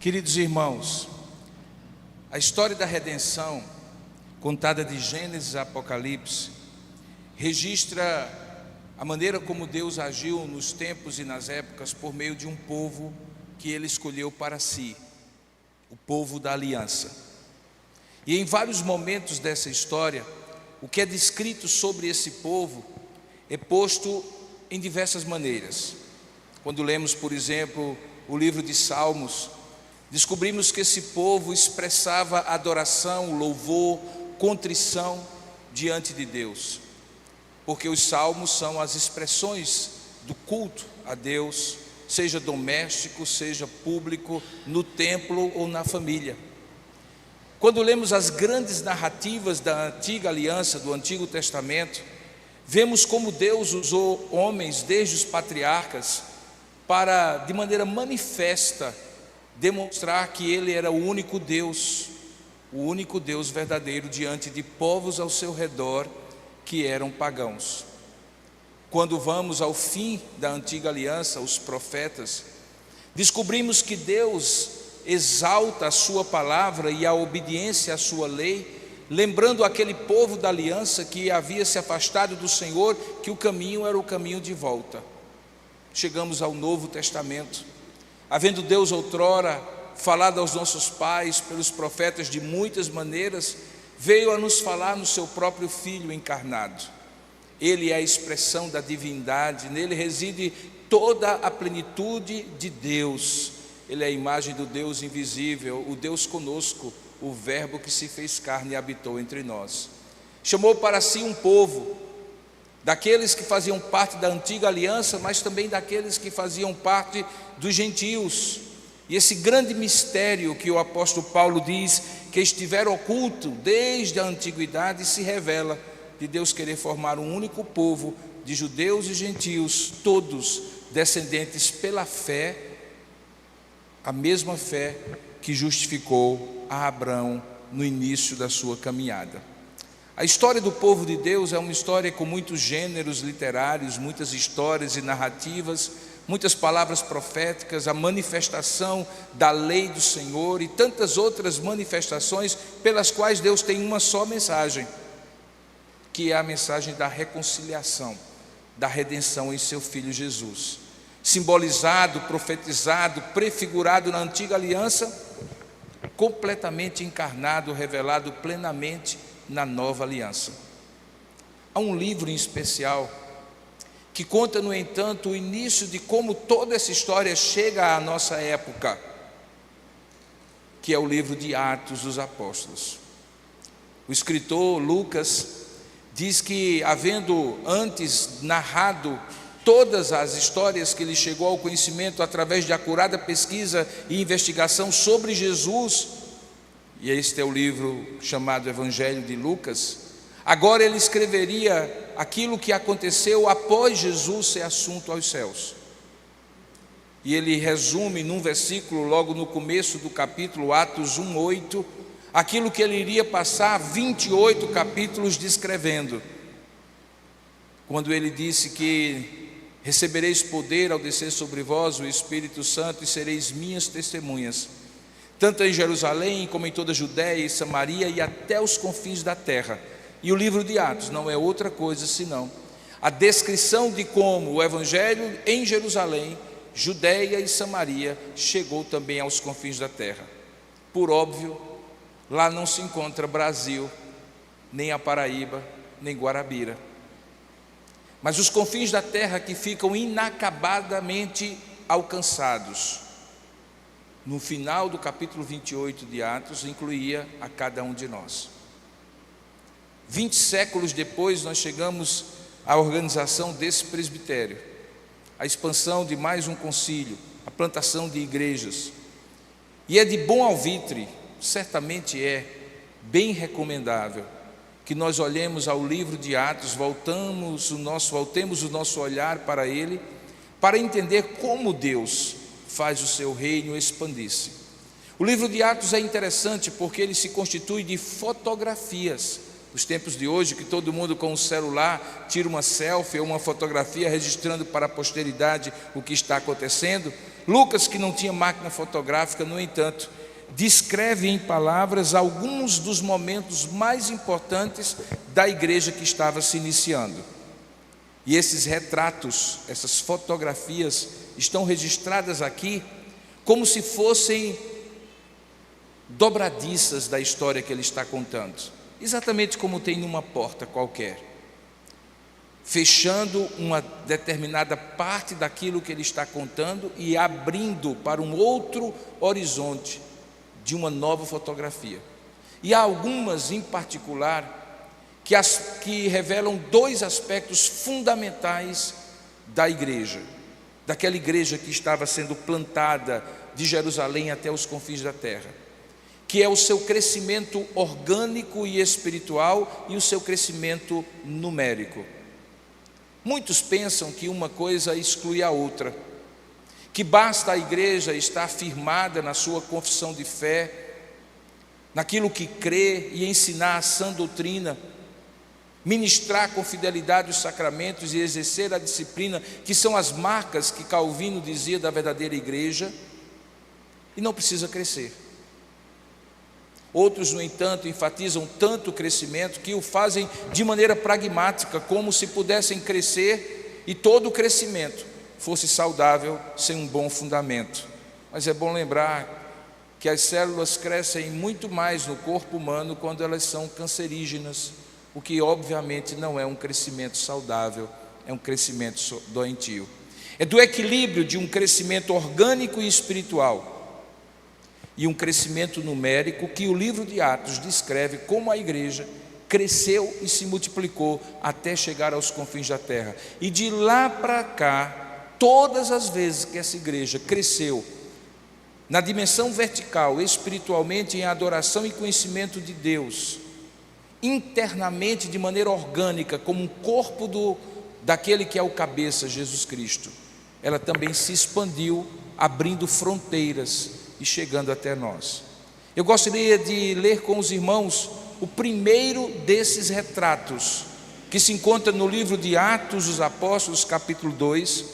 Queridos irmãos, a história da redenção, contada de Gênesis a Apocalipse, registra a maneira como Deus agiu nos tempos e nas épocas por meio de um povo que Ele escolheu para si, o povo da aliança. E em vários momentos dessa história, o que é descrito sobre esse povo é posto em diversas maneiras. Quando lemos, por exemplo, o livro de Salmos, descobrimos que esse povo expressava adoração, louvor, contrição diante de Deus, porque os salmos são as expressões do culto a Deus, seja doméstico, seja público, no templo ou na família. Quando lemos as grandes narrativas da antiga aliança, do Antigo Testamento, vemos como Deus usou homens, desde os patriarcas, para, de maneira manifesta, demonstrar que Ele era o único Deus verdadeiro diante de povos ao seu redor que eram pagãos. Quando vamos ao fim da antiga aliança, os profetas, descobrimos que Deus exalta a sua palavra e a obediência à sua lei, lembrando aquele povo da aliança que havia se afastado do Senhor, que o caminho era o caminho de volta. Chegamos ao Novo Testamento, havendo Deus outrora falado aos nossos pais pelos profetas de muitas maneiras, veio a nos falar no seu próprio Filho encarnado. Ele é a expressão da divindade, nele reside toda a plenitude de Deus. Ele é a imagem do Deus invisível, o Deus conosco, o Verbo que se fez carne e habitou entre nós. Chamou para si um povo, daqueles que faziam parte da antiga aliança, mas também daqueles que faziam parte dos gentios. E esse grande mistério que o apóstolo Paulo diz que estiver oculto desde a antiguidade se revela, de Deus querer formar um único povo de judeus e gentios, todos descendentes pela fé, a mesma fé que justificou a Abraão no início da sua caminhada. A história do povo de Deus é uma história com muitos gêneros literários, muitas histórias e narrativas, muitas palavras proféticas, a manifestação da lei do Senhor e tantas outras manifestações pelas quais Deus tem uma só mensagem, que é a mensagem da reconciliação, da redenção em seu Filho Jesus, simbolizado, profetizado, prefigurado na antiga aliança, completamente encarnado, revelado plenamente na nova aliança. Há um livro em especial que conta, no entanto, o início de como toda essa história chega à nossa época, que é o livro de Atos dos Apóstolos. O escritor Lucas diz que, havendo antes narrado todas as histórias que ele chegou ao conhecimento através de acurada pesquisa e investigação sobre Jesus, e este é o livro chamado Evangelho de Lucas, agora ele escreveria aquilo que aconteceu após Jesus ser assunto aos céus. E ele resume num versículo, logo no começo do capítulo, Atos 1:8, aquilo que ele iria passar 28 capítulos descrevendo, quando ele disse que recebereis poder ao descer sobre vós o Espírito Santo e sereis minhas testemunhas, tanto em Jerusalém como em toda a Judéia e Samaria e até os confins da terra. E o livro de Atos não é outra coisa senão a descrição de como o Evangelho em Jerusalém, Judéia e Samaria chegou também aos confins da terra. Por óbvio, lá não se encontra Brasil, nem a Paraíba, nem Guarabira, mas os confins da terra que ficam inacabadamente alcançados. No final do capítulo 28 de Atos, incluía a cada um de nós. 20 séculos depois, nós chegamos à organização desse presbitério, a expansão de mais um concílio, a plantação de igrejas. E é de bom alvitre, certamente é bem recomendável, que nós olhemos ao livro de Atos, voltemos o nosso olhar para ele, para entender como Deus faz o seu reino expandir-se. O livro de Atos é interessante porque ele se constitui de fotografias. Nos tempos de hoje, que todo mundo com um celular tira uma selfie ou uma fotografia registrando para a posteridade o que está acontecendo, Lucas, que não tinha máquina fotográfica, no entanto, descreve em palavras alguns dos momentos mais importantes da igreja que estava se iniciando. E esses retratos, essas fotografias, estão registradas aqui como se fossem dobradiças da história que ele está contando, exatamente como tem numa porta qualquer, fechando uma determinada parte daquilo que ele está contando e abrindo para um outro horizonte de uma nova fotografia. E há algumas em particular que revelam dois aspectos fundamentais da igreja, daquela igreja que estava sendo plantada de Jerusalém até os confins da terra, que é o seu crescimento orgânico e espiritual e o seu crescimento numérico. Muitos pensam que uma coisa exclui a outra, que basta a igreja estar firmada na sua confissão de fé, naquilo que crê e ensinar a sã doutrina, ministrar com fidelidade os sacramentos e exercer a disciplina, que são as marcas que Calvino dizia da verdadeira igreja, e não precisa crescer. Outros, no entanto, enfatizam tanto o crescimento que o fazem de maneira pragmática, como se pudessem crescer e todo o crescimento fosse saudável sem um bom fundamento. Mas é bom lembrar que as células crescem muito mais no corpo humano quando elas são cancerígenas, o que obviamente não é um crescimento saudável, é um crescimento doentio. É do equilíbrio de um crescimento orgânico e espiritual e um crescimento numérico que o livro de Atos descreve como a igreja cresceu e se multiplicou até chegar aos confins da terra. E de lá para cá, todas as vezes que essa igreja cresceu na dimensão vertical, espiritualmente, em adoração e conhecimento de Deus, internamente, de maneira orgânica, como um corpo daquele que é o cabeça, Jesus Cristo, ela também se expandiu, abrindo fronteiras e chegando até nós. Eu gostaria de ler com os irmãos o primeiro desses retratos, que se encontra no livro de Atos dos Apóstolos, capítulo 2.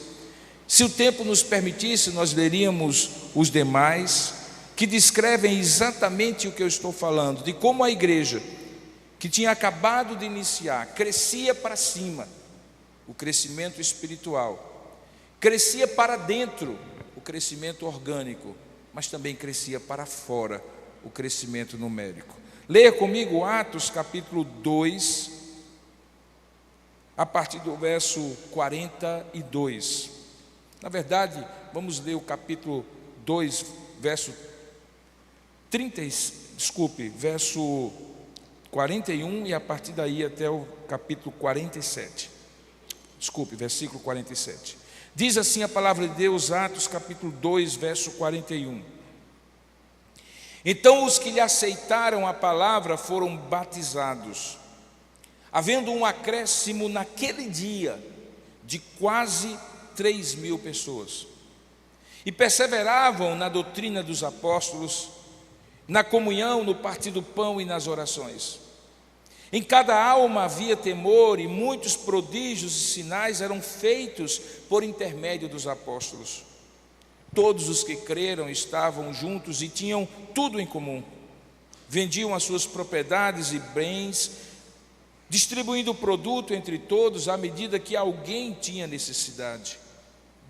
Se o tempo nos permitisse, nós leríamos os demais, que descrevem exatamente o que eu estou falando, de como a igreja, que tinha acabado de iniciar, crescia para cima, o crescimento espiritual, crescia para dentro, o crescimento orgânico, mas também crescia para fora, o crescimento numérico. Leia comigo Atos capítulo 2, a partir do verso 42. Na verdade, vamos ler o capítulo 2, verso 41 e a partir daí até o capítulo 47. Versículo 47. Diz assim a palavra de Deus, Atos capítulo 2, verso 41. Então os que lhe aceitaram a palavra foram batizados, havendo um acréscimo naquele dia de quase 3.000 pessoas. E perseveravam na doutrina dos apóstolos, na comunhão, no partir do pão e nas orações. Em cada alma havia temor, e muitos prodígios e sinais eram feitos por intermédio dos apóstolos. Todos os que creram estavam juntos e tinham tudo em comum. Vendiam as suas propriedades e bens, distribuindo o produto entre todos à medida que alguém tinha necessidade.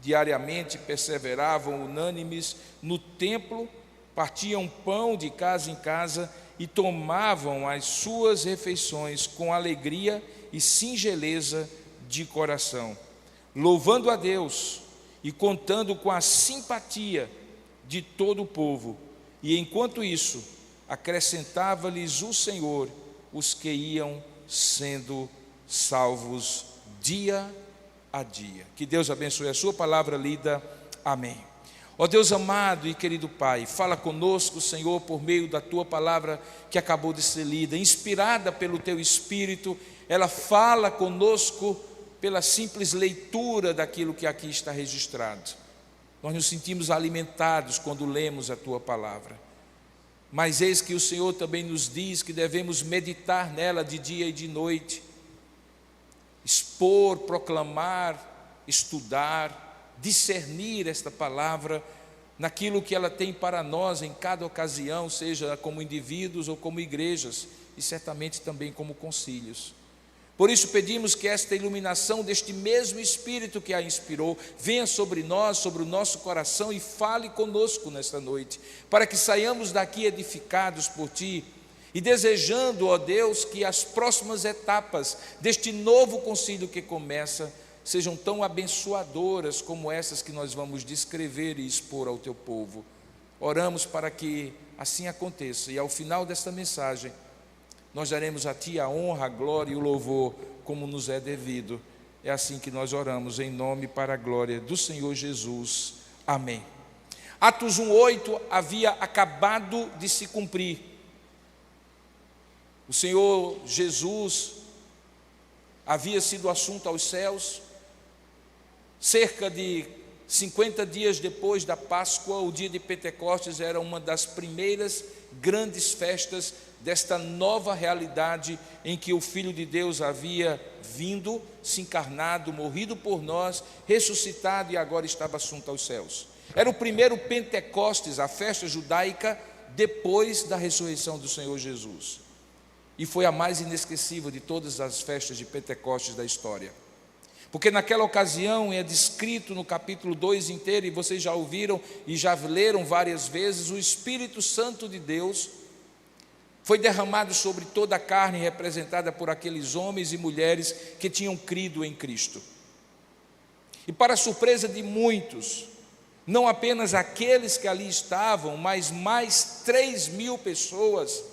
Diariamente perseveravam unânimes no templo, partiam pão de casa em casa e tomavam as suas refeições com alegria e singeleza de coração, louvando a Deus e contando com a simpatia de todo o povo. E enquanto isso, acrescentava-lhes o Senhor os que iam sendo salvos dia a dia. Que Deus abençoe a sua palavra lida. Amém. Ó Deus amado e querido Pai, fala conosco, Senhor, por meio da Tua palavra que acabou de ser lida, inspirada pelo Teu Espírito, ela fala conosco pela simples leitura daquilo que aqui está registrado. Nós nos sentimos alimentados quando lemos a Tua palavra, mas eis que o Senhor também nos diz que devemos meditar nela de dia e de noite, expor, proclamar, estudar, discernir esta palavra naquilo que ela tem para nós em cada ocasião, seja como indivíduos ou como igrejas, e certamente também como concílios. Por isso pedimos que esta iluminação deste mesmo Espírito que a inspirou venha sobre nós, sobre o nosso coração, e fale conosco nesta noite, para que saiamos daqui edificados por Ti e desejando, ó Deus, que as próximas etapas deste novo concílio que começa sejam tão abençoadoras como essas que nós vamos descrever e expor ao Teu povo. Oramos para que assim aconteça, e ao final desta mensagem nós daremos a Ti a honra, a glória e o louvor como nos é devido. É assim que nós oramos, em nome e para a glória do Senhor Jesus. Amém. Atos 1:8 havia acabado de se cumprir. O Senhor Jesus havia sido assunto aos céus. Cerca de 50 dias depois da Páscoa, o dia de Pentecostes era uma das primeiras grandes festas desta nova realidade em que o Filho de Deus havia vindo, se encarnado, morrido por nós, ressuscitado e agora estava assunto aos céus. Era o primeiro Pentecostes, a festa judaica, depois da ressurreição do Senhor Jesus. E foi a mais inesquecível de todas as festas de Pentecostes da história. Porque naquela ocasião é descrito no capítulo 2 inteiro, e vocês já ouviram e já leram várias vezes, o Espírito Santo de Deus foi derramado sobre toda a carne, representada por aqueles homens e mulheres que tinham crido em Cristo. E para surpresa de muitos, não apenas aqueles que ali estavam, mas mais 3.000 pessoas,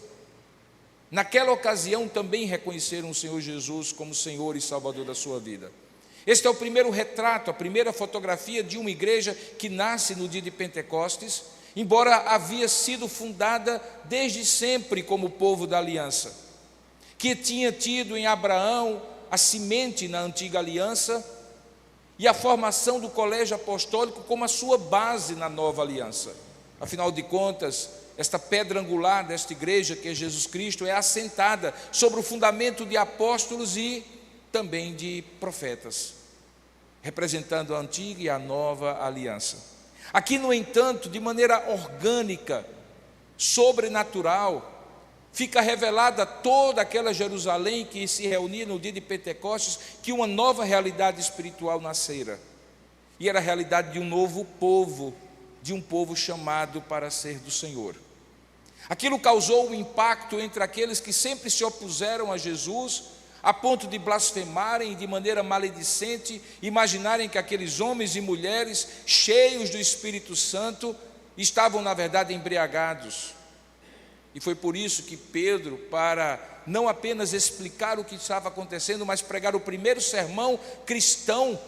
naquela ocasião também reconheceram o Senhor Jesus como Senhor e Salvador da sua vida. Este é o primeiro retrato, a primeira fotografia de uma igreja que nasce no dia de Pentecostes, embora havia sido fundada desde sempre como povo da aliança, que tinha tido em Abraão a semente na antiga aliança e a formação do colégio apostólico como a sua base na nova aliança. Afinal de contas, esta pedra angular desta igreja, que é Jesus Cristo, é assentada sobre o fundamento de apóstolos e também de profetas, representando a antiga e a nova aliança. Aqui, no entanto, de maneira orgânica, sobrenatural, fica revelada toda aquela Jerusalém que se reunia no dia de Pentecostes, que uma nova realidade espiritual nascera, e era a realidade de um novo povo, de um povo chamado para ser do Senhor. Aquilo causou um impacto entre aqueles que sempre se opuseram a Jesus, a ponto de blasfemarem de maneira maledicente, imaginarem que aqueles homens e mulheres cheios do Espírito Santo estavam na verdade embriagados. E foi por isso que Pedro, para não apenas explicar o que estava acontecendo, mas pregar o primeiro sermão cristão,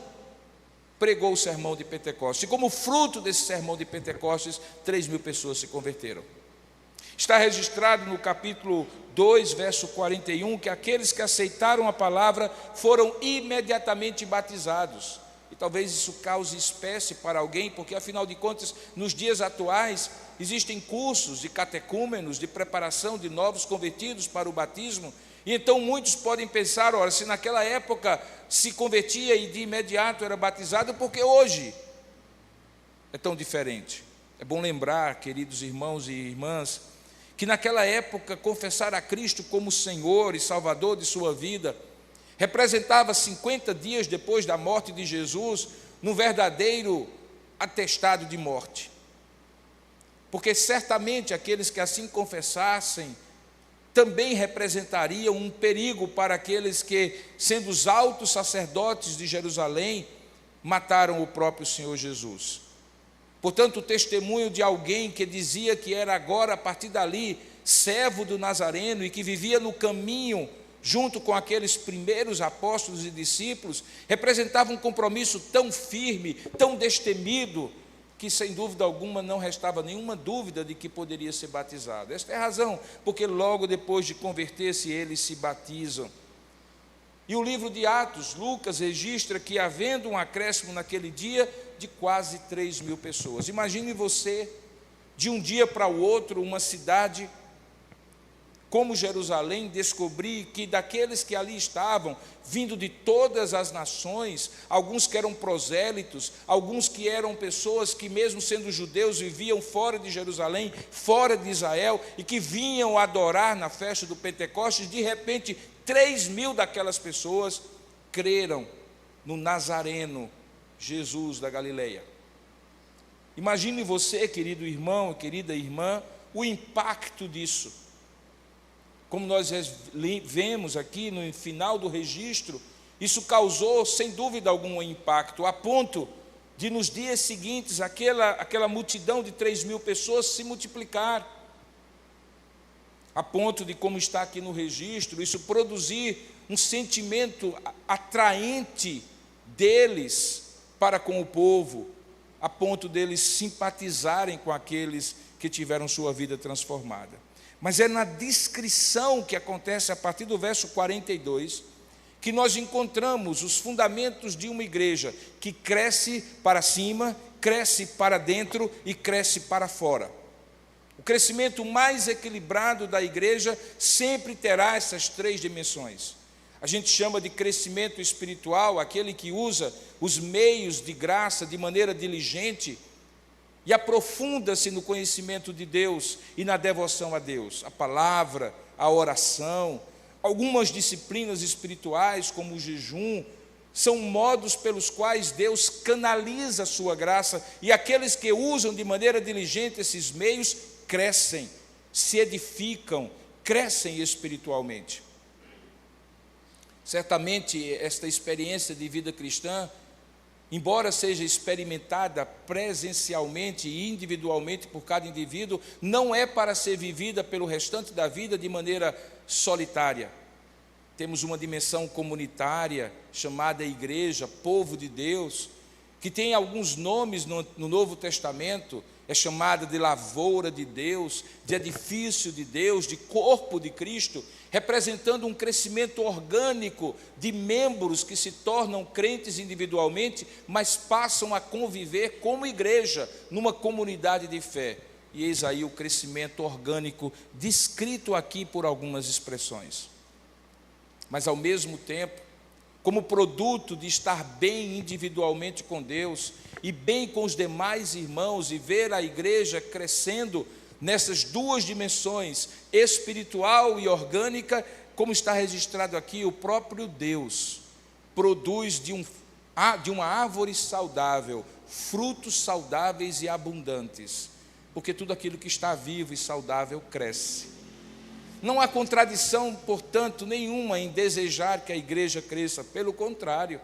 pregou o sermão de Pentecostes. E como fruto desse sermão de Pentecostes, 3.000 pessoas se converteram. Está registrado no capítulo 2, verso 41, que aqueles que aceitaram a palavra foram imediatamente batizados. E talvez isso cause espécie para alguém, porque afinal de contas, nos dias atuais, existem cursos de catecúmenos, de preparação de novos convertidos para o batismo. E então muitos podem pensar, ora, se naquela época se convertia e de imediato era batizado, porque hoje é tão diferente. É bom lembrar, queridos irmãos e irmãs, que naquela época confessar a Cristo como Senhor e Salvador de sua vida representava 50 dias depois da morte de Jesus num verdadeiro atestado de morte, porque certamente aqueles que assim confessassem também representariam um perigo para aqueles que, sendo os altos sacerdotes de Jerusalém, mataram o próprio Senhor Jesus. Portanto, o testemunho de alguém que dizia que era agora, a partir dali, servo do Nazareno e que vivia no caminho junto com aqueles primeiros apóstolos e discípulos, representava um compromisso tão firme, tão destemido, que sem dúvida alguma não restava nenhuma dúvida de que poderia ser batizado. Esta é a razão, porque logo depois de converter-se eles se batizam. E o livro de Atos, Lucas registra que havendo um acréscimo naquele dia de quase 3.000 pessoas. Imagine você, de um dia para o outro, uma cidade como Jerusalém, descobri que daqueles que ali estavam, vindo de todas as nações, alguns que eram prosélitos, alguns que eram pessoas que mesmo sendo judeus viviam fora de Jerusalém, fora de Israel, e que vinham adorar na festa do Pentecostes, de repente 3.000 daquelas pessoas creram no Nazareno, Jesus da Galileia. Imagine você, querido irmão, querida irmã, o impacto disso. Como nós vemos aqui no final do registro, isso causou, sem dúvida alguma, um impacto, a ponto de nos dias seguintes, aquela multidão de 3.000 pessoas se multiplicar, a ponto de, como está aqui no registro, isso produzir um sentimento atraente deles para com o povo, a ponto deles simpatizarem com aqueles que tiveram sua vida transformada. Mas é na descrição que acontece a partir do verso 42 que nós encontramos os fundamentos de uma igreja que cresce para cima, cresce para dentro e cresce para fora. O crescimento mais equilibrado da igreja sempre terá essas três dimensões. A gente chama de crescimento espiritual aquele que usa os meios de graça de maneira diligente e aprofunda-se no conhecimento de Deus e na devoção a Deus. A palavra, a oração, algumas disciplinas espirituais, como o jejum, são modos pelos quais Deus canaliza a sua graça, e aqueles que usam de maneira diligente esses meios, crescem, se edificam, crescem espiritualmente. Certamente, esta experiência de vida cristã, embora seja experimentada presencialmente e individualmente por cada indivíduo, não é para ser vivida pelo restante da vida de maneira solitária. Temos uma dimensão comunitária, chamada igreja, povo de Deus, que tem alguns nomes no Novo Testamento, é chamada de lavoura de Deus, de edifício de Deus, de corpo de Cristo, representando um crescimento orgânico de membros que se tornam crentes individualmente, mas passam a conviver como igreja, numa comunidade de fé. E eis aí o crescimento orgânico, descrito aqui por algumas expressões. Mas ao mesmo tempo, como produto de estar bem individualmente com Deus e bem com os demais irmãos, e ver a igreja crescendo nessas duas dimensões, espiritual e orgânica, como está registrado aqui, o próprio Deus produz de uma árvore saudável frutos saudáveis e abundantes, porque tudo aquilo que está vivo e saudável cresce. Não há contradição, portanto, nenhuma em desejar que a igreja cresça, pelo contrário.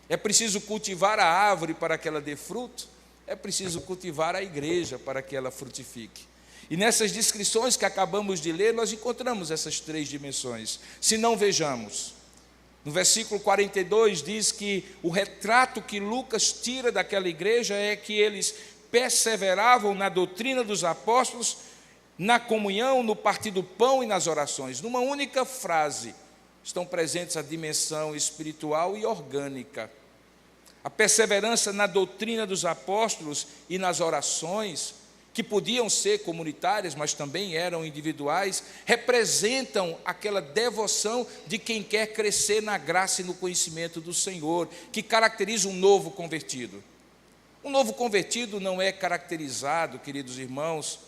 É preciso cultivar a árvore para que ela dê fruto, é preciso cultivar a igreja para que ela frutifique. E nessas descrições que acabamos de ler, nós encontramos essas três dimensões. Se não, vejamos. No versículo 42 diz que o retrato que Lucas tira daquela igreja é que eles perseveravam na doutrina dos apóstolos, na comunhão, no partir do pão e nas orações. Numa única frase estão presentes a dimensão espiritual e orgânica. A perseverança na doutrina dos apóstolos e nas orações, que podiam ser comunitárias, mas também eram individuais, representam aquela devoção de quem quer crescer na graça e no conhecimento do Senhor, que caracteriza um novo convertido. Um novo convertido não é caracterizado, queridos irmãos,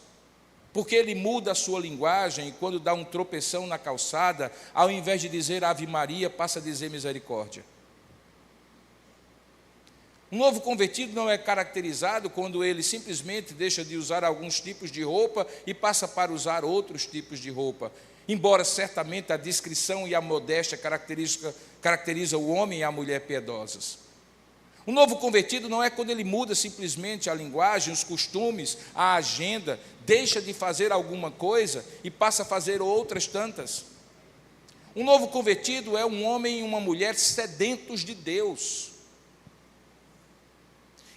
porque ele muda a sua linguagem e quando dá um tropeção na calçada, ao invés de dizer Ave Maria, passa a dizer misericórdia. Um novo convertido não é caracterizado quando ele simplesmente deixa de usar alguns tipos de roupa e passa para usar outros tipos de roupa. Embora certamente a discrição e a modéstia caracteriza o homem e a mulher piedosas. Um novo convertido não é quando ele muda simplesmente a linguagem, os costumes, a agenda, deixa de fazer alguma coisa e passa a fazer outras tantas. Um novo convertido é um homem e uma mulher sedentos de Deus,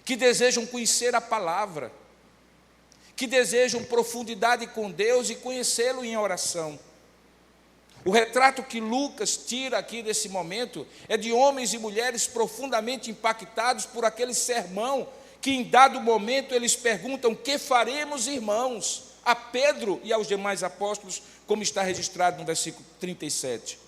que desejam conhecer a palavra, que desejam profundidade com Deus e conhecê-lo em oração. O retrato que Lucas tira aqui desse momento é de homens e mulheres profundamente impactados por aquele sermão, que em dado momento eles perguntam: que faremos, irmãos? a Pedro e aos demais apóstolos, como está registrado no versículo 37.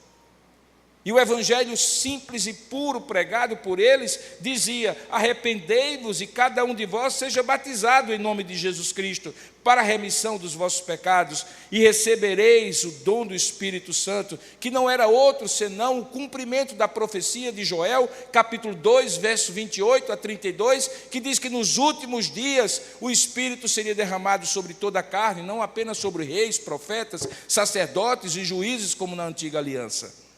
E o evangelho simples e puro pregado por eles dizia: arrependei-vos e cada um de vós seja batizado em nome de Jesus Cristo para a remissão dos vossos pecados e recebereis o dom do Espírito Santo, que não era outro senão o cumprimento da profecia de Joel, capítulo 2, verso 28 a 32, que diz que nos últimos dias o Espírito seria derramado sobre toda a carne, não apenas sobre reis, profetas, sacerdotes e juízes como na antiga aliança.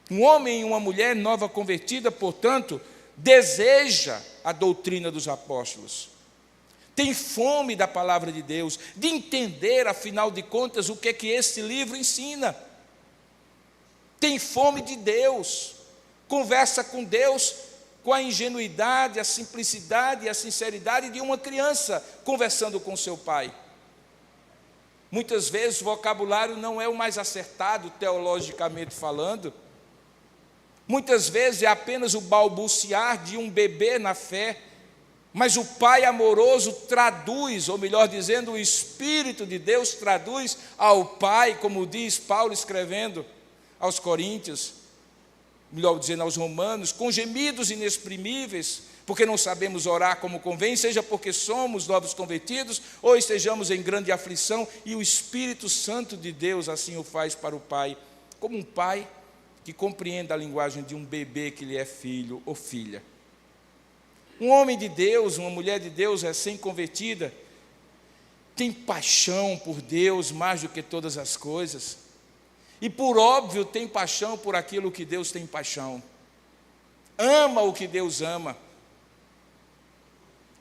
Um homem e uma mulher nova convertida, portanto, deseja a doutrina dos apóstolos. Tem fome da palavra de Deus, de entender, afinal de contas, o que é que este livro ensina. Tem fome de Deus, conversa com Deus com a ingenuidade, a simplicidade e a sinceridade de uma criança conversando com seu pai. Muitas vezes o vocabulário não é o mais acertado, teologicamente falando. Muitas vezes é apenas o balbuciar de um bebê na fé, mas o Pai amoroso traduz, ou melhor dizendo, o Espírito de Deus traduz ao Pai, como diz Paulo escrevendo aos Coríntios, melhor dizendo aos Romanos, com gemidos inexprimíveis, porque não sabemos orar como convém, seja porque somos novos convertidos, ou estejamos em grande aflição, e o Espírito Santo de Deus assim o faz para o Pai, como um pai que compreenda a linguagem de um bebê que lhe é filho ou filha. Um homem de Deus, uma mulher de Deus recém-convertida, tem paixão por Deus mais do que todas as coisas, e por óbvio tem paixão por aquilo que Deus tem paixão, ama o que Deus ama,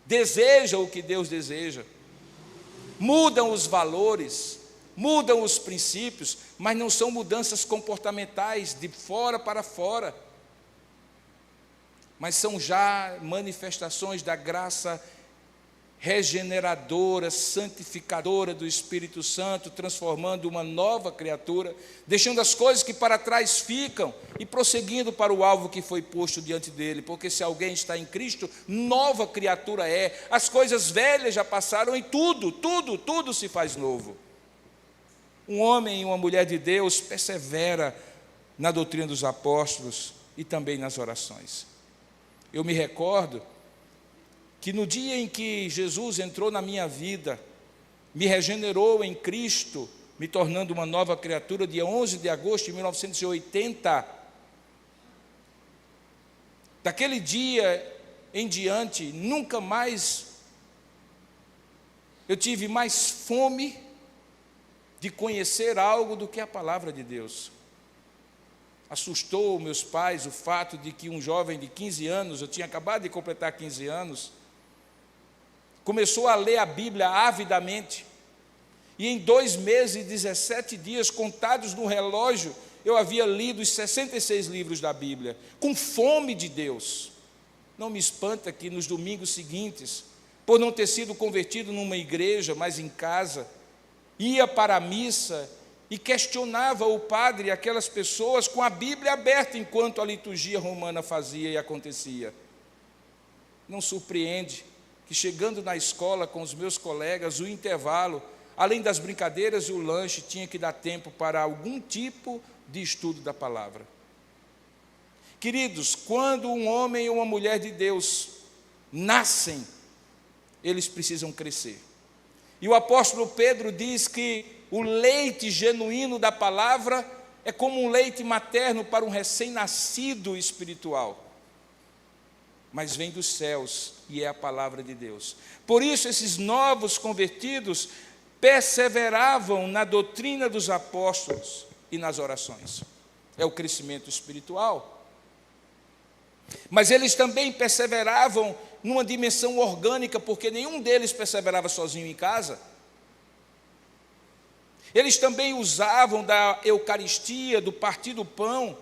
deseja o que Deus deseja, mudam os valores, mudam os princípios, mas não são mudanças comportamentais de fora para fora, mas são já manifestações da graça regeneradora, santificadora do Espírito Santo, transformando uma nova criatura, deixando as coisas que para trás ficam e prosseguindo para o alvo que foi posto diante dele, porque se alguém está em Cristo, nova criatura é, as coisas velhas já passaram e tudo se faz novo. Um homem e uma mulher de Deus persevera na doutrina dos apóstolos e também nas orações. Eu me recordo que no dia em que Jesus entrou na minha vida, me regenerou em Cristo, me tornando uma nova criatura, dia 11 de agosto de 1980, daquele dia em diante, nunca mais eu tive mais fome de conhecer algo do que a palavra de Deus. Assustou meus pais o fato de que um jovem de 15 anos, eu tinha acabado de completar 15 anos, começou a ler a Bíblia avidamente, e em 2 meses e 17 dias, contados no relógio, eu havia lido os 66 livros da Bíblia, com fome de Deus. Não me espanta que nos domingos seguintes, por não ter sido convertido numa igreja, mas em casa, ia para a missa e questionava o padre e aquelas pessoas com a Bíblia aberta enquanto a liturgia romana fazia e acontecia. Não surpreende que, chegando na escola com os meus colegas, o intervalo, além das brincadeiras e o lanche, tinha que dar tempo para algum tipo de estudo da palavra. Queridos, quando um homem ou uma mulher de Deus nascem, eles precisam crescer. E o apóstolo Pedro diz que o leite genuíno da palavra é como um leite materno para um recém-nascido espiritual, mas vem dos céus e é a palavra de Deus. Por isso esses novos convertidos perseveravam na doutrina dos apóstolos e nas orações. É o crescimento espiritual. Mas eles também perseveravam numa dimensão orgânica, porque nenhum deles perseverava sozinho em casa. Eles também usavam da Eucaristia, do partir do pão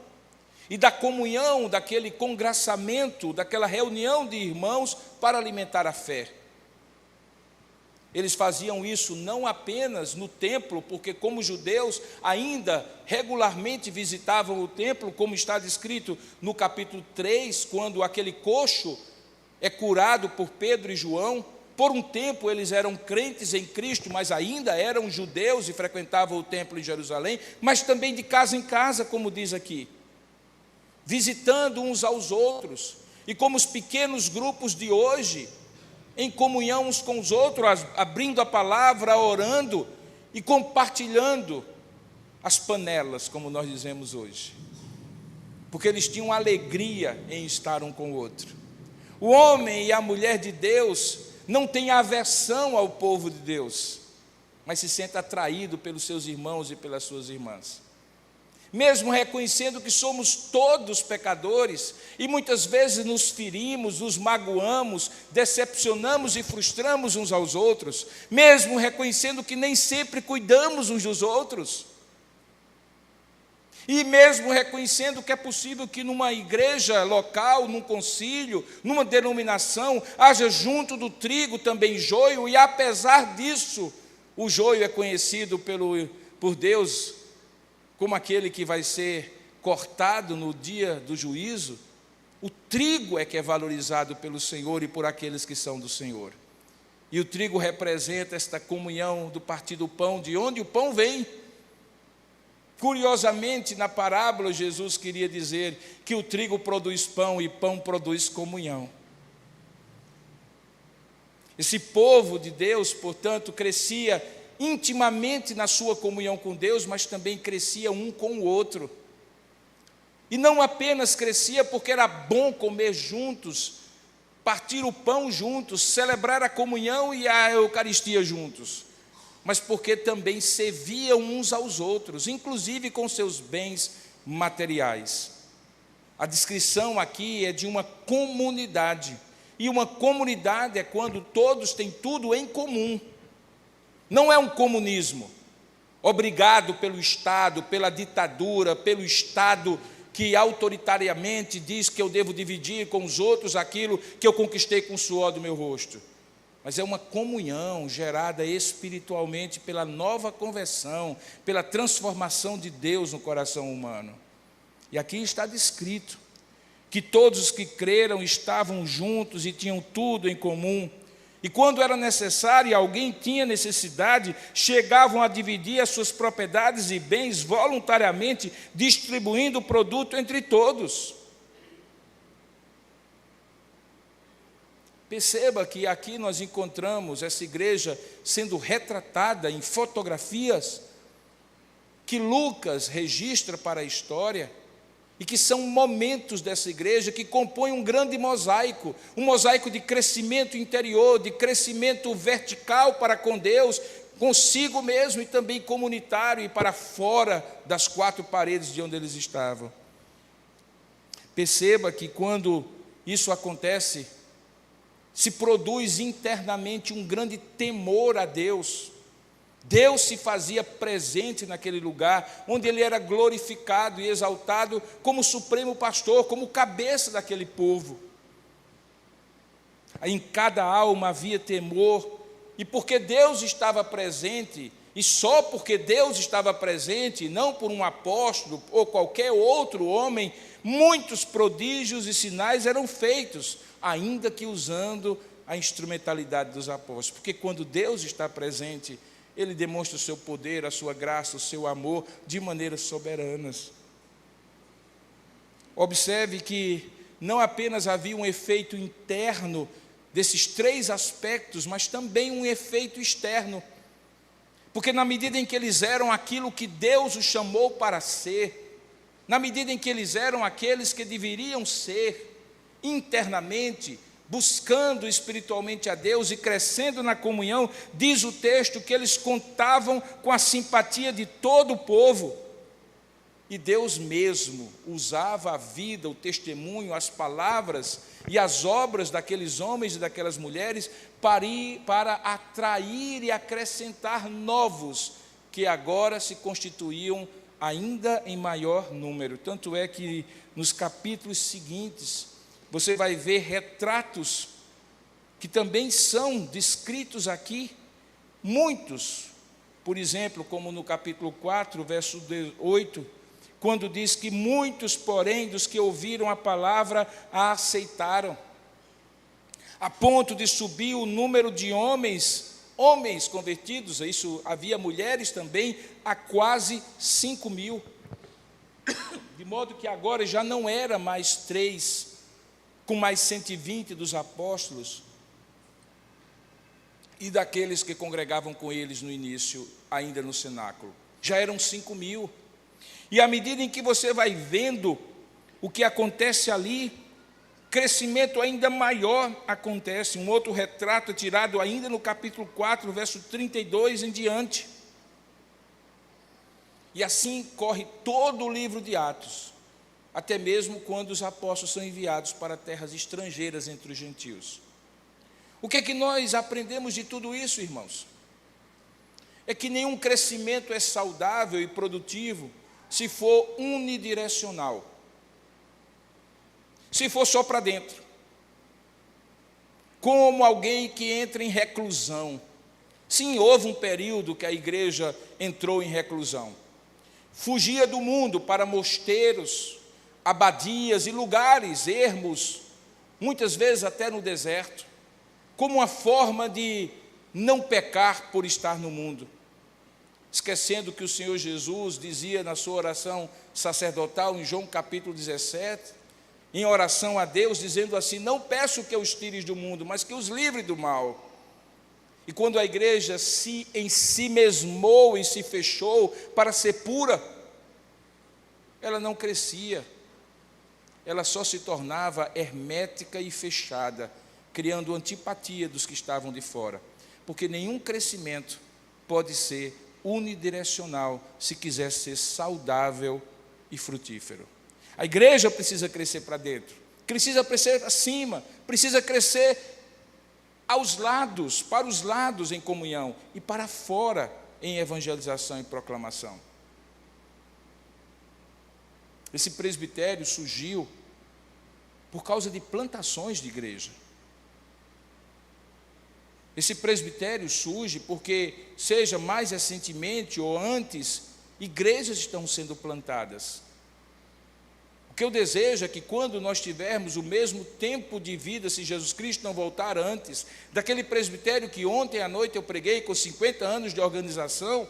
e da comunhão, daquele congraçamento, daquela reunião de irmãos para alimentar a fé. Eles faziam isso não apenas no templo, porque como judeus ainda regularmente visitavam o templo, como está descrito no capítulo 3, quando aquele coxo é curado por Pedro e João, Por um tempo eles eram crentes em Cristo, mas ainda eram judeus e frequentavam o templo em Jerusalém, mas também de casa em casa, como diz aqui, visitando uns aos outros, e como os pequenos grupos de hoje, em comunhão uns com os outros, abrindo a palavra, orando e compartilhando as panelas, como nós dizemos hoje, porque eles tinham alegria em estar um com o outro. O homem e a mulher de Deus não têm aversão ao povo de Deus, mas se sente atraído pelos seus irmãos e pelas suas irmãs. Mesmo reconhecendo que somos todos pecadores, e muitas vezes nos ferimos, nos magoamos, decepcionamos e frustramos uns aos outros, mesmo reconhecendo que nem sempre cuidamos uns dos outros, e mesmo reconhecendo que é possível que numa igreja local, num concílio, numa denominação, haja junto do trigo também joio, e apesar disso, o joio é conhecido por Deus como aquele que vai ser cortado no dia do juízo. O trigo é que é valorizado pelo Senhor e por aqueles que são do Senhor. E o trigo representa esta comunhão do partir do pão, de onde o pão vem. Curiosamente, na parábola, Jesus queria dizer que o trigo produz pão e pão produz comunhão. Esse povo de Deus, portanto, crescia intimamente na sua comunhão com Deus, mas também crescia um com o outro. E não apenas crescia porque era bom comer juntos, partir o pão juntos, celebrar a comunhão e a Eucaristia juntos, mas porque também serviam uns aos outros, inclusive com seus bens materiais. A descrição aqui é de uma comunidade, e uma comunidade é quando todos têm tudo em comum. Não é um comunismo obrigado pelo Estado, pela ditadura, pelo Estado que autoritariamente diz que eu devo dividir com os outros aquilo que eu conquistei com o suor do meu rosto. Mas é uma comunhão gerada espiritualmente pela nova conversão, pela transformação de Deus no coração humano. E aqui está descrito que todos os que creram estavam juntos e tinham tudo em comum. E quando era necessário e alguém tinha necessidade, chegavam a dividir as suas propriedades e bens voluntariamente, distribuindo o produto entre todos. Perceba que aqui nós encontramos essa igreja sendo retratada em fotografias que Lucas registra para a história e que são momentos dessa igreja que compõem um grande mosaico, um mosaico de crescimento interior, de crescimento vertical para com Deus, consigo mesmo e também comunitário e para fora das quatro paredes de onde eles estavam. Perceba que quando isso acontece, se produz internamente um grande temor a Deus. Deus se fazia presente naquele lugar, onde Ele era glorificado e exaltado como supremo pastor, como cabeça daquele povo. Em cada alma havia temor, e porque Deus estava presente, e só porque Deus estava presente, não por um apóstolo ou qualquer outro homem, muitos prodígios e sinais eram feitos, ainda que usando a instrumentalidade dos apóstolos, porque quando Deus está presente, Ele demonstra o seu poder, a sua graça, o seu amor, de maneiras soberanas. Observe que não apenas havia um efeito interno desses três aspectos, mas também um efeito externo, porque na medida em que eles eram aquilo que Deus os chamou para ser, na medida em que eles eram aqueles que deveriam ser, internamente, buscando espiritualmente a Deus e crescendo na comunhão, diz o texto que eles contavam com a simpatia de todo o povo, e Deus mesmo usava a vida, o testemunho, as palavras e as obras daqueles homens e daquelas mulheres para atrair e acrescentar novos, que agora se constituíam ainda em maior número. Tanto é que nos capítulos seguintes, você vai ver retratos que também são descritos aqui, muitos, por exemplo, como no capítulo 4, verso 8, quando diz que muitos, porém, dos que ouviram a palavra, a aceitaram. a ponto de subir o número de homens convertidos, isso havia mulheres também, a quase 5.000. De modo que agora já não era mais 3, com mais 120 dos apóstolos e daqueles que congregavam com eles no início, ainda no cenáculo. Já eram 5.000. E à medida em que você vai vendo o que acontece ali, crescimento ainda maior acontece. Um outro retrato é tirado ainda no capítulo 4, verso 32 em diante. E assim corre todo o livro de Atos, até mesmo quando os apóstolos são enviados para terras estrangeiras entre os gentios. O que é que nós aprendemos de tudo isso, irmãos? É que nenhum crescimento é saudável e produtivo se for unidirecional, se for só para dentro, como alguém que entra em reclusão. Sim, houve um período que a igreja entrou em reclusão, fugia do mundo para mosteiros, abadias e lugares ermos, muitas vezes até no deserto, como uma forma de não pecar por estar no mundo, esquecendo que o Senhor Jesus dizia na sua oração sacerdotal, em João capítulo 17, em oração a Deus, dizendo assim: não peço que os tires do mundo, mas que os livre do mal. E quando a igreja se ensimesmou e se fechou para ser pura, ela não crescia, ela só se tornava hermética e fechada, criando antipatia dos que estavam de fora, porque nenhum crescimento pode ser unidirecional se quiser ser saudável e frutífero. A igreja precisa crescer para dentro, precisa crescer acima, precisa crescer aos lados, para os lados em comunhão e para fora em evangelização e proclamação. Esse presbitério surgiu por causa de plantações de igreja. Esse presbitério surge porque, seja mais recentemente ou antes, igrejas estão sendo plantadas. O que eu desejo é que quando nós tivermos o mesmo tempo de vida, se Jesus Cristo não voltar antes, daquele presbitério que ontem à noite eu preguei com 50 anos de organização,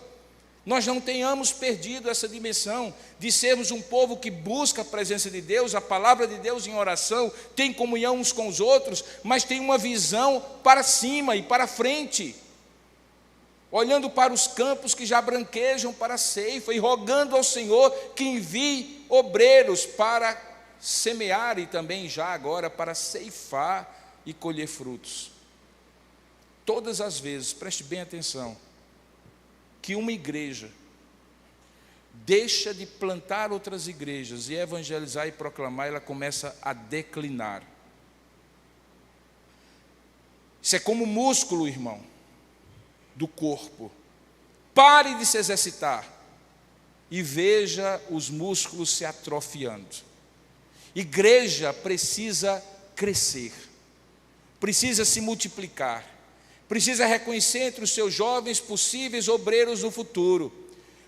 nós não tenhamos perdido essa dimensão de sermos um povo que busca a presença de Deus, a palavra de Deus em oração, tem comunhão uns com os outros, mas tem uma visão para cima e para frente, olhando para os campos que já branquejam para a ceifa e rogando ao Senhor que envie obreiros para semear e também já agora para ceifar e colher frutos. Todas as vezes, preste bem atenção, que uma igreja deixa de plantar outras igrejas e evangelizar e proclamar, ela começa a declinar. Isso é como músculo, irmão, do corpo. Pare de se exercitar e veja os músculos se atrofiando. Igreja precisa crescer, precisa se multiplicar, precisa reconhecer entre os seus jovens possíveis obreiros no futuro,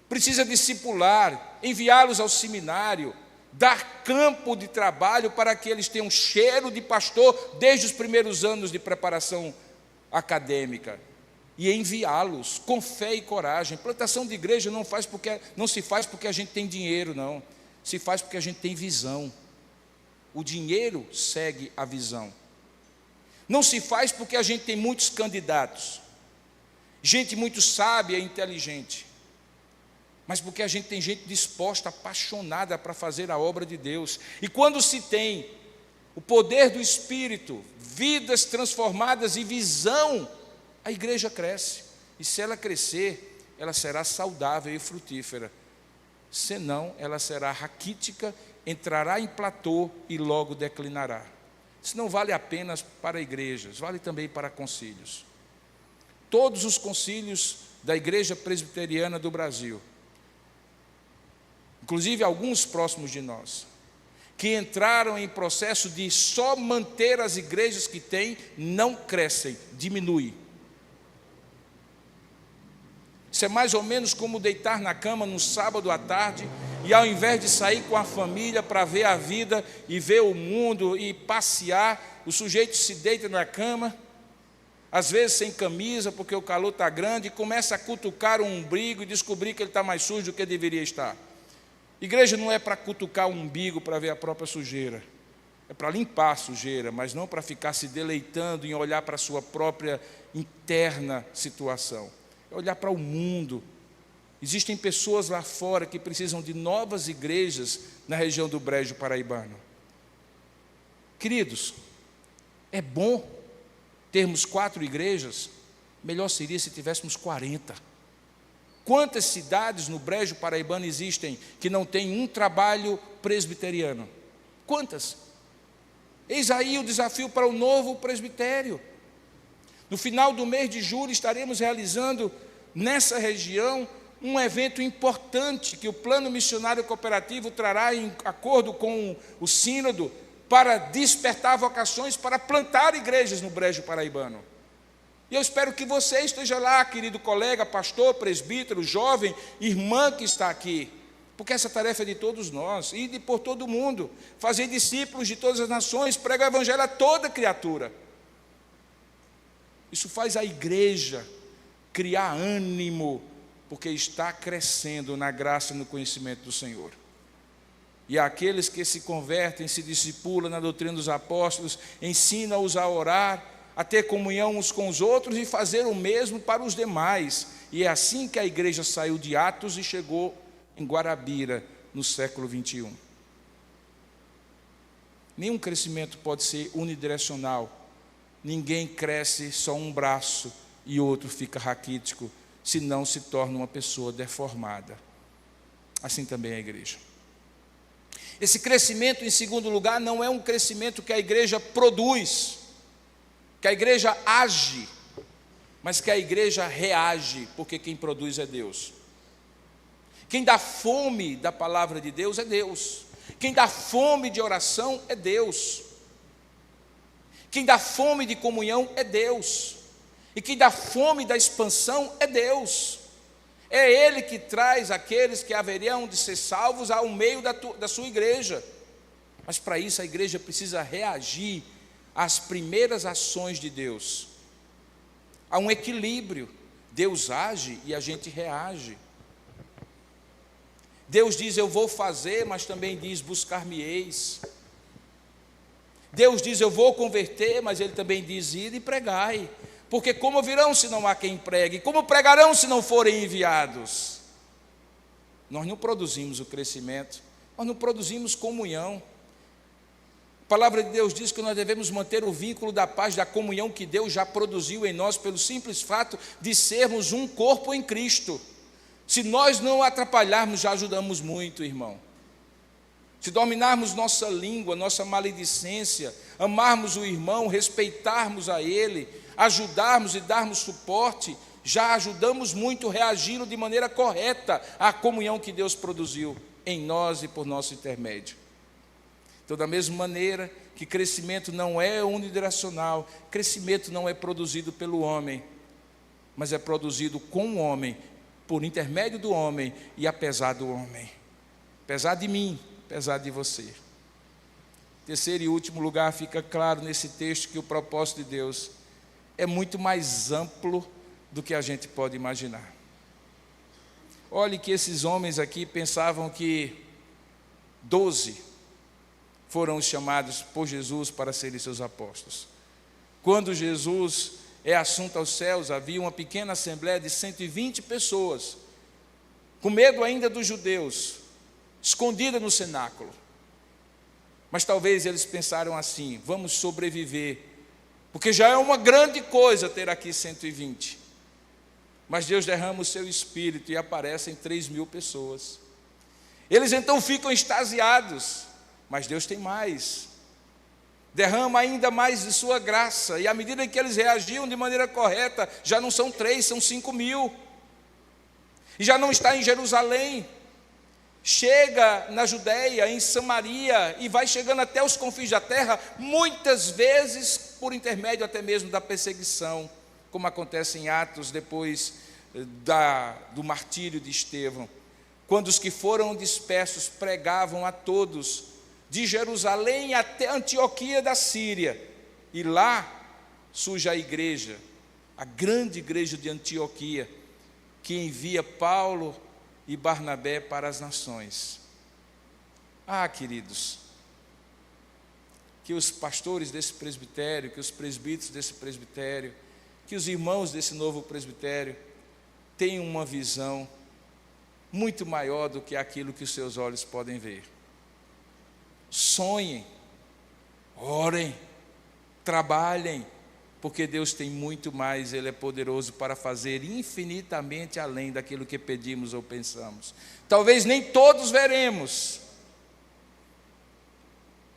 precisa discipular, enviá-los ao seminário, dar campo de trabalho para que eles tenham cheiro de pastor desde os primeiros anos de preparação acadêmica, e enviá-los com fé e coragem. Plantação de igreja não se faz porque a gente tem dinheiro, não, se faz porque a gente tem visão. O dinheiro segue a visão. Não se faz porque a gente tem muitos candidatos, gente muito sábia e inteligente, mas porque a gente tem gente disposta, apaixonada para fazer a obra de Deus. E quando se tem o poder do Espírito, vidas transformadas e visão, a igreja cresce. E se ela crescer, ela será saudável e frutífera. Senão, ela será raquítica, entrará em platô e logo declinará. Isso não vale apenas para igrejas, vale também para concílios. Todos os concílios da Igreja Presbiteriana do Brasil, inclusive alguns próximos de nós, que entraram em processo de só manter as igrejas que têm, não crescem, diminuem. Isso é mais ou menos como deitar na cama no sábado à tarde e ao invés de sair com a família para ver a vida e ver o mundo e passear, o sujeito se deita na cama, às vezes sem camisa, porque o calor está grande, e começa a cutucar o umbigo e descobrir que ele está mais sujo do que deveria estar. Igreja não é para cutucar o umbigo para ver a própria sujeira. É para limpar a sujeira, mas não para ficar se deleitando em olhar para a sua própria interna situação. É olhar para o mundo. Existem pessoas lá fora que precisam de novas igrejas na região do Brejo Paraibano. Queridos, é bom termos 4 igrejas, melhor seria se tivéssemos 40. Quantas cidades no Brejo Paraibano existem que não têm um trabalho presbiteriano? Quantas? Eis aí o desafio para o novo presbitério. No final do mês de julho estaremos realizando nessa região um evento importante que o Plano Missionário Cooperativo trará em acordo com o Sínodo para despertar vocações para plantar igrejas no Brejo Paraibano. E eu espero que você esteja lá, querido colega, pastor, presbítero, jovem, irmã que está aqui, porque essa tarefa é de todos nós, e por todo mundo, fazer discípulos de todas as nações, pregar o evangelho a toda criatura. Isso faz a igreja criar ânimo, porque está crescendo na graça e no conhecimento do Senhor. E aqueles que se convertem, se discipulam na doutrina dos apóstolos, ensina-os a orar, a ter comunhão uns com os outros e fazer o mesmo para os demais. E é assim que a igreja saiu de Atos e chegou em Guarabira, no século 21. Nenhum crescimento pode ser unidirecional. Ninguém cresce só um braço e outro fica raquítico, senão se torna uma pessoa deformada. Assim também é a igreja. Esse crescimento, em segundo lugar, não é um crescimento que a igreja produz, que a igreja age, mas que a igreja reage, porque quem produz é Deus. Quem dá fome da palavra de Deus é Deus. Quem dá fome de oração é Deus. Quem dá fome de comunhão é Deus. E quem dá fome da expansão é Deus. É Ele que traz aqueles que haveriam de ser salvos ao meio da sua igreja. Mas para isso a igreja precisa reagir às primeiras ações de Deus. Há um equilíbrio. Deus age e a gente reage. Deus diz, eu vou fazer, mas também diz, buscar-me-eis. Deus diz, eu vou converter, mas Ele também diz, ide e pregai. Porque como virão se não há quem pregue? Como pregarão se não forem enviados? Nós não produzimos o crescimento, nós não produzimos comunhão. A palavra de Deus diz que nós devemos manter o vínculo da paz, da comunhão que Deus já produziu em nós, pelo simples fato de sermos um corpo em Cristo. Se nós não atrapalharmos, já ajudamos muito, irmão. Se dominarmos nossa língua, nossa maledicência, amarmos o irmão, respeitarmos a ele, ajudarmos e darmos suporte, já ajudamos muito reagindo de maneira correta à comunhão que Deus produziu em nós e por nosso intermédio. Então, da mesma maneira que crescimento não é unidirecional, crescimento não é produzido pelo homem, mas é produzido com o homem, por intermédio do homem e apesar do homem. Apesar de mim, apesar de você. Terceiro e último lugar, fica claro nesse texto que o propósito de Deus é muito mais amplo do que a gente pode imaginar. Olhe que esses homens aqui pensavam que 12 foram os chamados por Jesus para serem seus apóstolos. Quando Jesus é assunto aos céus, havia uma pequena assembleia de 120 pessoas, com medo ainda dos judeus, escondida no cenáculo. Mas talvez eles pensaram assim, vamos sobreviver, porque já é uma grande coisa ter aqui 120. Mas Deus derrama o seu Espírito e aparecem 3.000 pessoas. Eles então ficam extasiados, mas Deus tem mais. Derrama ainda mais de sua graça, e à medida em que eles reagiam de maneira correta, já não são 3, são 5.000. E já não está em Jerusalém, chega na Judéia, em Samaria, e vai chegando até os confins da terra, muitas vezes por intermédio até mesmo da perseguição, como acontece em Atos, depois do martírio de Estevão, quando os que foram dispersos pregavam a todos, de Jerusalém até Antioquia da Síria, E lá surge a igreja, a grande igreja de Antioquia, que envia Paulo e Barnabé para as nações. Queridos, que os pastores desse presbitério, que os presbíteros desse presbitério, que os irmãos desse novo presbitério tenham uma visão muito maior do que aquilo que os seus olhos podem ver. Sonhem, orem, trabalhem, porque Deus tem muito mais, Ele é poderoso para fazer infinitamente além daquilo que pedimos ou pensamos. Talvez nem todos veremos,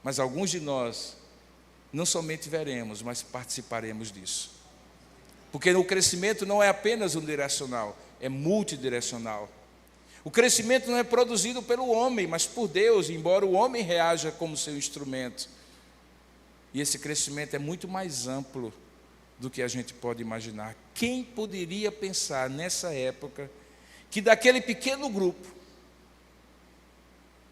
mas alguns de nós não somente veremos, mas participaremos disso. Porque o crescimento não é apenas unidirecional, é multidirecional. O crescimento não é produzido pelo homem, mas por Deus, embora o homem reaja como seu instrumento. E esse crescimento é muito mais amplo do que a gente pode imaginar. Quem poderia pensar nessa época que daquele pequeno grupo,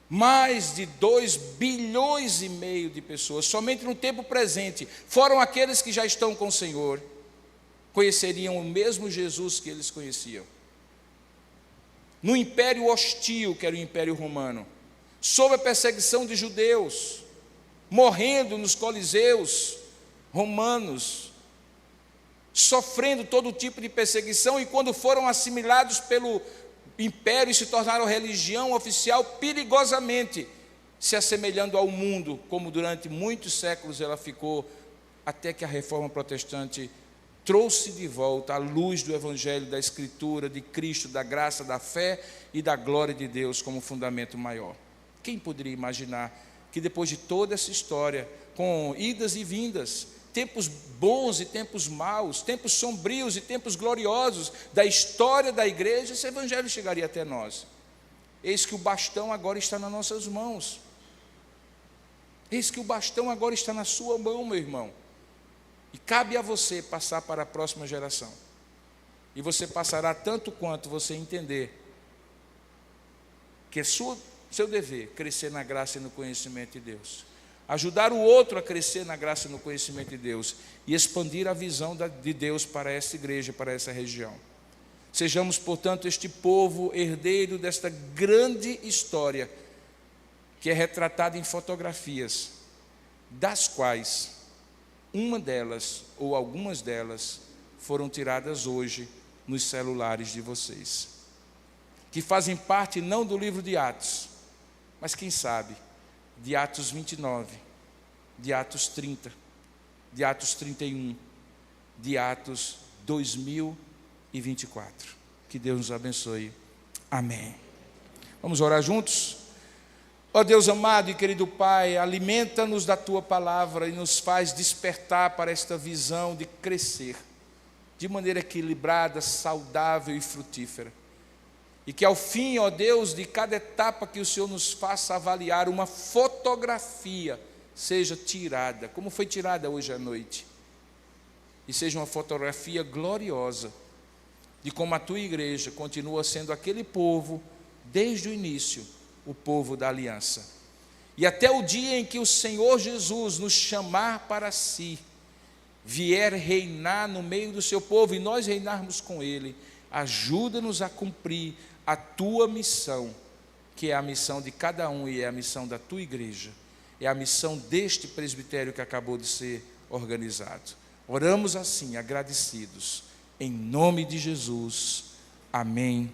mais de 2,5 bilhões de pessoas, somente no tempo presente, foram aqueles que já estão com o Senhor, conheceriam o mesmo Jesus que eles conheciam. No império hostil, que era o Império Romano, sob a perseguição de judeus, morrendo nos coliseus romanos, sofrendo todo tipo de perseguição, e quando foram assimilados pelo império e se tornaram religião oficial, perigosamente se assemelhando ao mundo, como durante muitos séculos ela ficou, até que a reforma protestante trouxe de volta a luz do Evangelho, da Escritura, de Cristo, da graça, da fé e da glória de Deus como fundamento maior. Quem poderia imaginar que depois de toda essa história, com idas e vindas, tempos bons e tempos maus, tempos sombrios e tempos gloriosos da história da igreja, esse Evangelho chegaria até nós? Eis que o bastão agora está nas nossas mãos. Eis que o bastão agora está na sua mão, meu irmão. E cabe a você passar para a próxima geração. E você passará tanto quanto você entender que é seu dever crescer na graça e no conhecimento de Deus. Ajudar o outro a crescer na graça e no conhecimento de Deus. E expandir a visão de Deus para essa igreja, para essa região. Sejamos, portanto, este povo herdeiro desta grande história, que é retratada em fotografias, das quais uma delas, ou algumas delas, foram tiradas hoje nos celulares de vocês, que fazem parte não do livro de Atos, mas quem sabe, de Atos 29, de Atos 30, de Atos 31, de Atos 2024. Que Deus nos abençoe. Amém. Vamos orar juntos? Ó Deus amado e querido Pai, alimenta-nos da Tua palavra e nos faz despertar para esta visão de crescer de maneira equilibrada, saudável e frutífera. E que ao fim, ó Deus, de cada etapa que o Senhor nos faça avaliar, uma fotografia seja tirada, como foi tirada hoje à noite. E seja uma fotografia gloriosa de como a Tua igreja continua sendo aquele povo, desde o início, o povo da aliança. E até o dia em que o Senhor Jesus nos chamar para si, vier reinar no meio do seu povo e nós reinarmos com Ele, ajuda-nos a cumprir a Tua missão, que é a missão de cada um e é a missão da Tua igreja, é a missão deste presbitério que acabou de ser organizado. Oramos assim, agradecidos, em nome de Jesus. Amém.